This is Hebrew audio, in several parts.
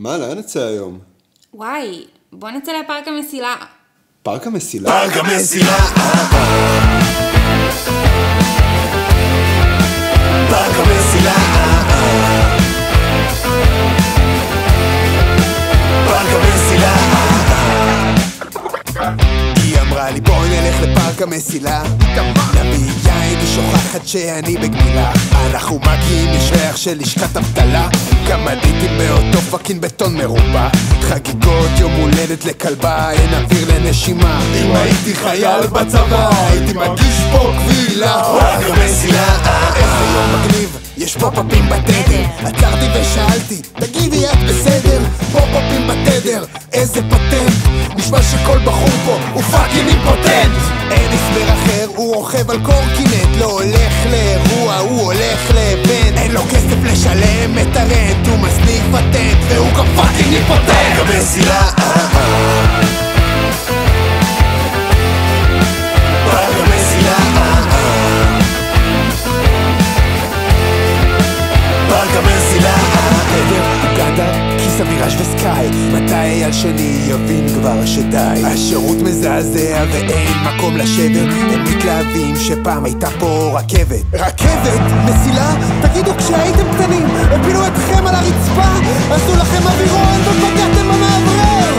מה, לאן נצא היום? וואי, בוא נצא לפארק המסילה. פארק המסילה? פארק המסילה. פארק המסילה. פארק המסילה. היא אמרה לי בואי נלך לפארק המסילה, נביא יין ושוכחת שאני בגמילה. אנחנו מגיעים משריח של לשכת אבטלה, כמה דיטים באותו פאקינג בטון מרובע, חגיגות יום הולדת לכלבה, אין אוויר לנשימה. אם הייתי חייל בצבא הייתי מגיש פה קבילה. פארק המסילה. איזה יום מגניב, יש פופ-אפים בתדר. עצרתי ושאלתי, תגידי את בסדר? פופ-אפים בתדר, איזה פטנט. נשמע שכל בחור פה הוא פאקינג אימפוטנט. אין הסבר אחר, הוא רוכב על קורקינט, לא הולך לאירוע, הוא הולך לבן. אין לו כסף לשלם את הרנט, הוא מסניף פטנט והוא גם פאקינג אימפוטנט. פארק המסילה. פארק המסילה. פארק המסילה. אוגנדה, כיס אבירש וסקאי, מתי אייל שני יבין כבר שדי? השירות מזעזע ואין מקום לשבר, הם מתלהבים שפעם הייתה פה רכבת. רכבת? מסילה? תגידו, כשהייתם קטנים הפילו אתכם על הרצפה, עשו לכם אווירון ופגעתם במאוורר.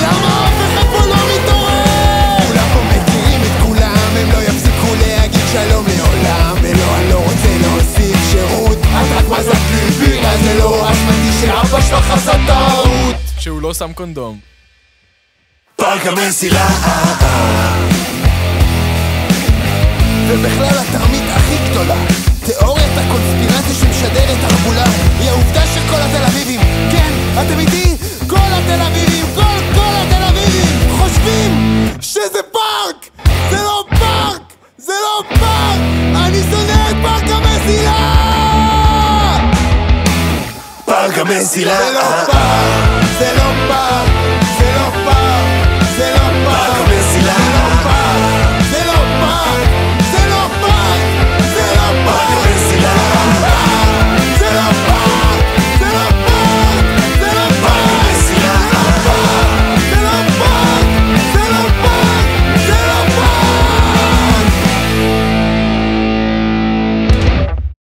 למה אף אחד פה לא מתעורר? כולם פה מכירים את כולם, הם לא יפסיקו להגיד שלום לעולם. ולא, אני לא רוצה להוסיף שירות, את רק מזלת לי בירה, זה לא אשמתי שאבא שלך עשה טעות שהוא לא שם קונדום. פארק המסילה. ובכלל התרמית הכי גדולה, תיאוריית הקונספירציה שמשדרת תרבולה, היא העובדה שכל התל אביבים, כן, אתם איתי? כל התל אביבים, כל התל אביבים חושבים שזה פארק. זה לא פארק, זה לא פארק. אני שונא את פארק המסילה. פארק המסילה. זה לא פארק, זה לא פארק.